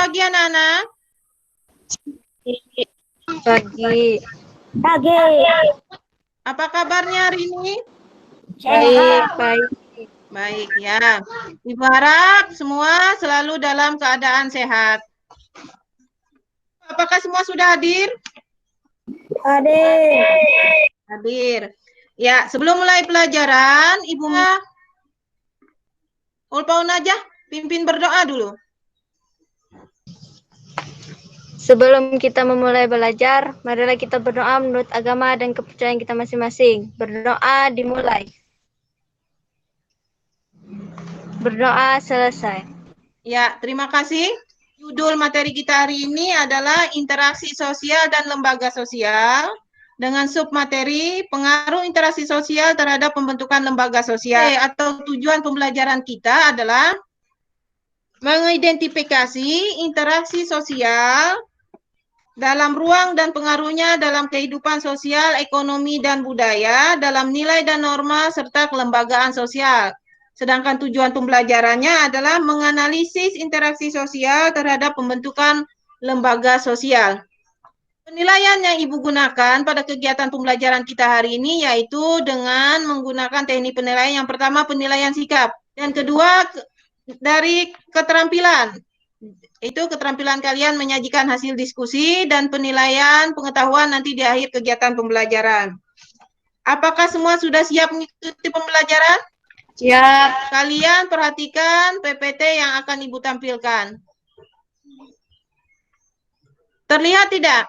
pagi anak-anak. Pagi. Apa kabarnya hari ini? Baik. Baik ya. Ibu harap semua selalu dalam keadaan sehat. Apakah semua sudah hadir? Hadir. Ya, sebelum mulai pelajaran, Ibu Ulpaun aja pimpin berdoa dulu. Sebelum kita memulai belajar, marilah kita berdoa menurut agama dan kepercayaan kita masing-masing. Berdoa dimulai. Berdoa selesai. Ya, terima kasih. Judul materi kita hari ini adalah interaksi sosial dan lembaga sosial dengan submateri pengaruh interaksi sosial terhadap pembentukan lembaga sosial. Atau tujuan pembelajaran kita adalah mengidentifikasi interaksi sosial dalam ruang dan pengaruhnya dalam kehidupan sosial, ekonomi, dan budaya, dalam nilai dan norma, serta kelembagaan sosial. Sedangkan tujuan pembelajarannya adalah menganalisis interaksi sosial terhadap pembentukan lembaga sosial. Penilaian yang Ibu gunakan pada kegiatan pembelajaran kita hari ini yaitu dengan menggunakan teknik penilaian. Yang pertama penilaian sikap, dan kedua dari keterampilan. Itu keterampilan kalian menyajikan hasil diskusi dan penilaian pengetahuan nanti di akhir kegiatan pembelajaran. Apakah semua sudah siap mengikuti pembelajaran? Siap. Kalian perhatikan PPT yang akan Ibu tampilkan. Terlihat tidak?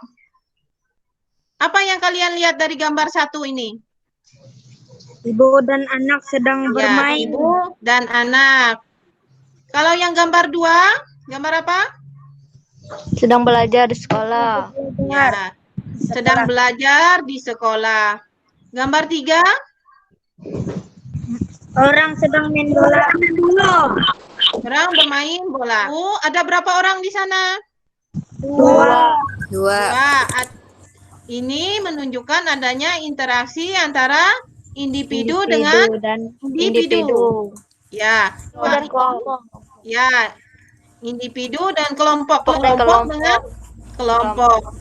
Apa yang kalian lihat dari gambar 1 ini? Ibu dan anak sedang bermain. Ya, ibu dan anak. Kalau yang gambar 2, gambar apa? Sedang belajar di sekolah. Ya, sedang belajar di sekolah. Gambar 3? Orang sedang main bola. Orang bermain bola. Ada berapa orang di sana? Dua. Ini menunjukkan adanya interaksi antara individu dengan dan individu. Ya. Dan kelompok. Ya. Individu dan kelompok. Kelompok dengan kelompok.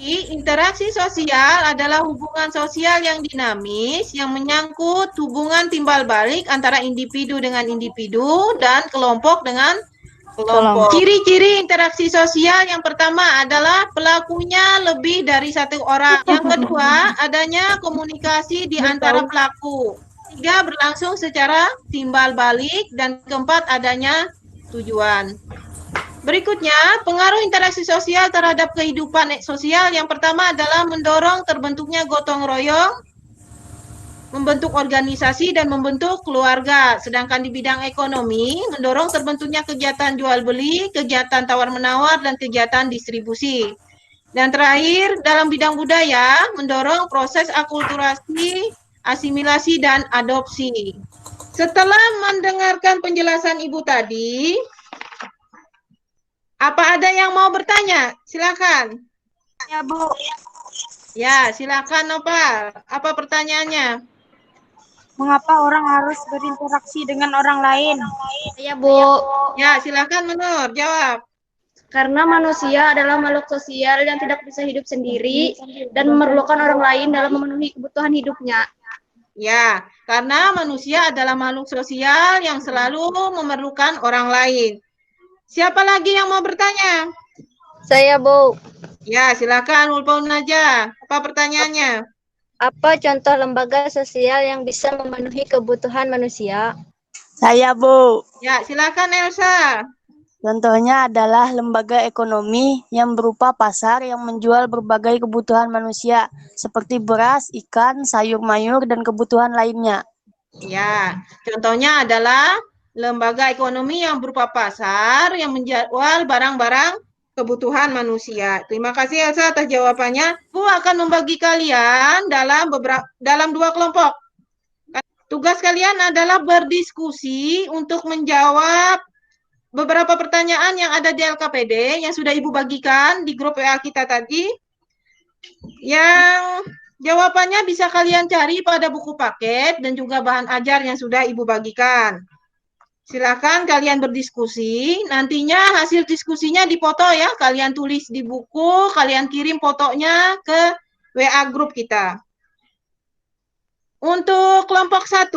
Interaksi sosial adalah hubungan sosial yang dinamis yang menyangkut hubungan timbal balik antara individu dengan individu dan kelompok dengan kelompok. Ciri-ciri interaksi sosial yang pertama adalah pelakunya lebih dari satu orang. Yang kedua, adanya komunikasi di antara pelaku. Tiga, berlangsung secara timbal balik. Dan keempat, adanya tujuan. Berikutnya, pengaruh interaksi sosial terhadap kehidupan sosial. Yang pertama adalah mendorong terbentuknya gotong royong, membentuk organisasi, dan membentuk keluarga. Sedangkan di bidang ekonomi, mendorong terbentuknya kegiatan jual beli, kegiatan tawar-menawar, dan kegiatan distribusi. Dan terakhir, dalam bidang budaya, mendorong proses akulturasi, asimilasi, dan adopsi. Setelah mendengarkan penjelasan Ibu tadi, apa ada yang mau bertanya? Silakan. Ya, Bu. Ya, silakan Nopal. Apa pertanyaannya? Mengapa orang harus berinteraksi dengan orang lain? Ya, Bu. Ya, silakan Menur, jawab. Karena manusia adalah makhluk sosial yang tidak bisa hidup sendiri dan memerlukan orang lain dalam memenuhi kebutuhan hidupnya. Ya, karena manusia adalah makhluk sosial yang selalu memerlukan orang lain. Siapa lagi yang mau bertanya? Saya, Bu. Ya, silakan Ulpaun aja. Apa pertanyaannya? Apa contoh lembaga sosial yang bisa memenuhi kebutuhan manusia? Saya, Bu. Ya, silakan Elsa. Contohnya adalah lembaga ekonomi yang berupa pasar yang menjual berbagai kebutuhan manusia, seperti beras, ikan, sayur mayur, dan kebutuhan lainnya. Ya, contohnya adalah lembaga ekonomi yang berupa pasar yang menjual barang-barang kebutuhan manusia. Terima kasih Elsa atas jawabannya. Aku akan membagi kalian dalam 2 kelompok. Tugas kalian adalah berdiskusi untuk menjawab beberapa pertanyaan yang ada di LKPD yang sudah Ibu bagikan di grup WA kita tadi. Yang jawabannya bisa kalian cari pada buku paket dan juga bahan ajar yang sudah Ibu bagikan. Silakan kalian berdiskusi. Nantinya hasil diskusinya dipoto ya. Kalian tulis di buku, kalian kirim fotonya ke WA grup kita. Untuk kelompok 1,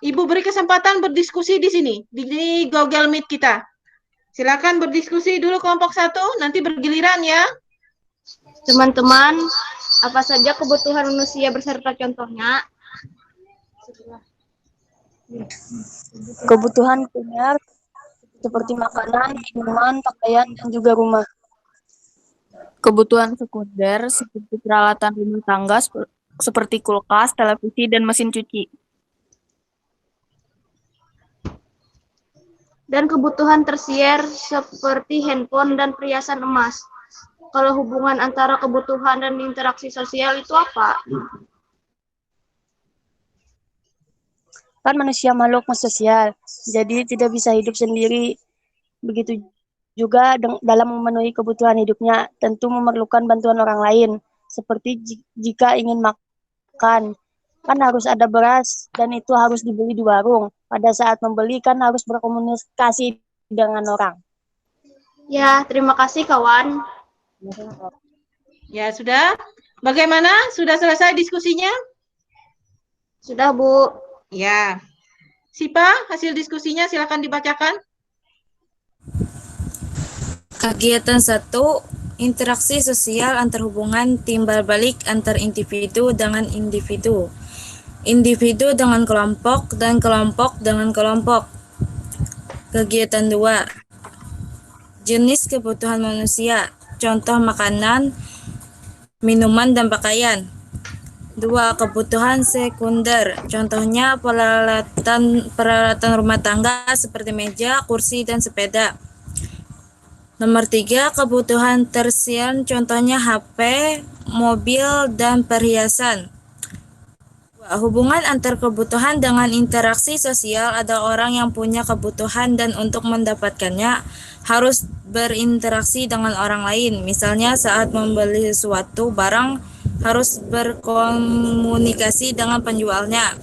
Ibu beri kesempatan berdiskusi di sini, di Google Meet kita. Silakan berdiskusi dulu kelompok 1, nanti bergiliran ya. Teman-teman, apa saja kebutuhan manusia beserta contohnya? Kebutuhan primer seperti makanan, minuman, pakaian, dan juga rumah. Kebutuhan sekunder seperti peralatan rumah tangga seperti kulkas, televisi, dan mesin cuci. Dan kebutuhan tersier seperti handphone dan perhiasan emas. Kalau hubungan antara kebutuhan dan interaksi sosial itu apa? Kan manusia makhluk sosial, jadi tidak bisa hidup sendiri. Begitu juga dalam memenuhi kebutuhan hidupnya, tentu memerlukan bantuan orang lain. Seperti jika ingin makan, kan harus ada beras dan itu harus dibeli di warung. Pada saat membeli kan harus berkomunikasi dengan orang. Ya, terima kasih kawan. Ya, sudah. Bagaimana? Sudah selesai diskusinya? Sudah, Bu. Ya. Sipa, hasil diskusinya silakan dibacakan. Kegiatan 1, interaksi sosial antar hubungan timbal balik antar individu dengan individu. Individu dengan kelompok dan kelompok dengan kelompok. Kegiatan 2, jenis kebutuhan manusia, contoh makanan, minuman, dan pakaian. 2, kebutuhan sekunder, contohnya peralatan rumah tangga seperti meja, kursi, dan sepeda. Nomor 3, kebutuhan tersier, contohnya HP, mobil, dan perhiasan. Hubungan antar kebutuhan dengan interaksi sosial, ada orang yang punya kebutuhan dan untuk mendapatkannya harus berinteraksi dengan orang lain. Misalnya saat membeli suatu barang harus berkomunikasi dengan penjualnya.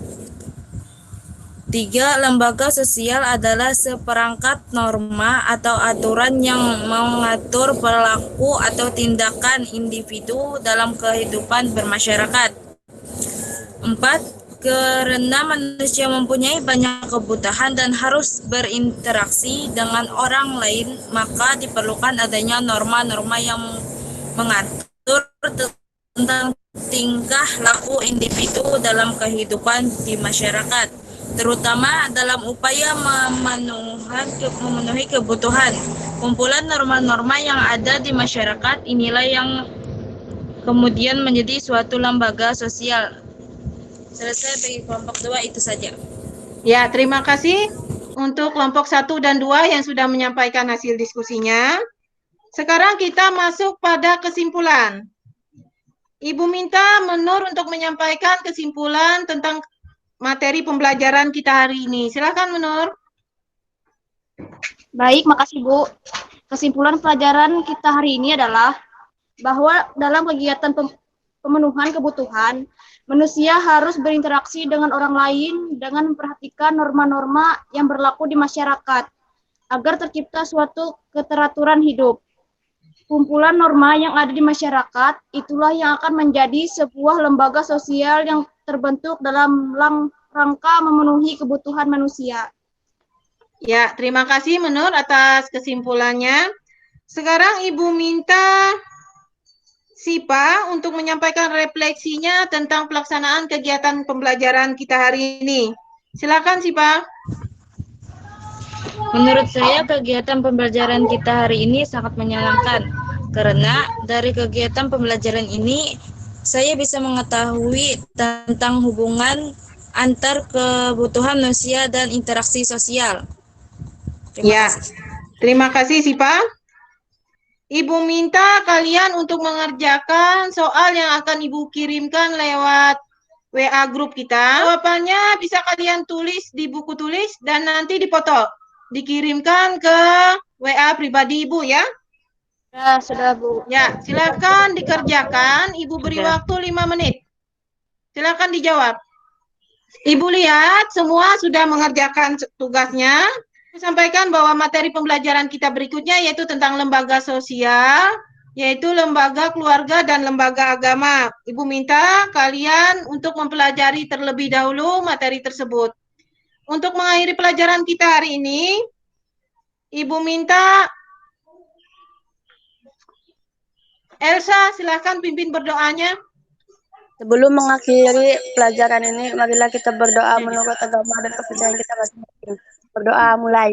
3, lembaga sosial adalah seperangkat norma atau aturan yang mengatur perilaku atau tindakan individu dalam kehidupan bermasyarakat. 4, karena manusia mempunyai banyak kebutuhan dan harus berinteraksi dengan orang lain, maka diperlukan adanya norma-norma yang mengatur tentang tingkah laku individu dalam kehidupan di masyarakat, terutama dalam upaya memenuhi kebutuhan. Kumpulan norma-norma yang ada di masyarakat inilah yang kemudian menjadi suatu lembaga sosial. Selesai bagi kelompok 2, itu saja. Ya, terima kasih untuk kelompok 1 dan 2 yang sudah menyampaikan hasil diskusinya. Sekarang kita masuk pada kesimpulan. Ibu minta Menur untuk menyampaikan kesimpulan tentang materi pembelajaran kita hari ini. Silakan Menur. Baik, makasih Bu. Kesimpulan pelajaran kita hari ini adalah bahwa dalam kegiatan pemenuhan kebutuhan, manusia harus berinteraksi dengan orang lain dengan memperhatikan norma-norma yang berlaku di masyarakat agar tercipta suatu keteraturan hidup. Kumpulan norma yang ada di masyarakat itulah yang akan menjadi sebuah lembaga sosial yang terbentuk dalam rangka memenuhi kebutuhan manusia. Ya, terima kasih Menur atas kesimpulannya. Sekarang Ibu minta Sipa untuk menyampaikan refleksinya tentang pelaksanaan kegiatan pembelajaran kita hari ini. Silakan Sipa. Menurut saya kegiatan pembelajaran kita hari ini sangat menyenangkan karena dari kegiatan pembelajaran ini saya bisa mengetahui tentang hubungan antar kebutuhan manusia dan interaksi sosial. Terima kasih Sipa. Ibu minta kalian untuk mengerjakan soal yang akan Ibu kirimkan lewat WA grup kita. Jawabannya bisa kalian tulis di buku tulis dan nanti dipoto. Dikirimkan ke WA pribadi Ibu ya. Ya, sudah Bu. Ya, silakan dikerjakan. Ibu beri waktu 5 menit. Silakan dijawab. Ibu lihat semua sudah mengerjakan tugasnya. Saya sampaikan bahwa materi pembelajaran kita berikutnya yaitu tentang lembaga sosial, yaitu lembaga keluarga dan lembaga agama. Ibu minta kalian untuk mempelajari terlebih dahulu materi tersebut. Untuk mengakhiri pelajaran kita hari ini, Ibu minta Elsa silakan pimpin berdoanya. Sebelum mengakhiri pelajaran ini, marilah kita berdoa menurut agama dan kepercayaan kita masing-masing. Berdoa mulai.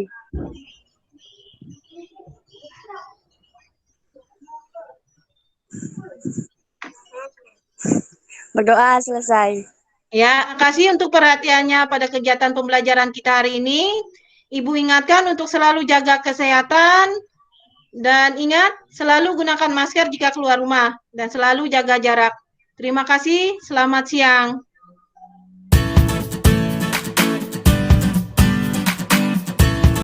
Berdoa selesai. Ya, terima kasih untuk perhatiannya pada kegiatan pembelajaran kita hari ini. Ibu ingatkan untuk selalu jaga kesehatan dan ingat selalu gunakan masker jika keluar rumah dan selalu jaga jarak. Terima kasih, selamat siang.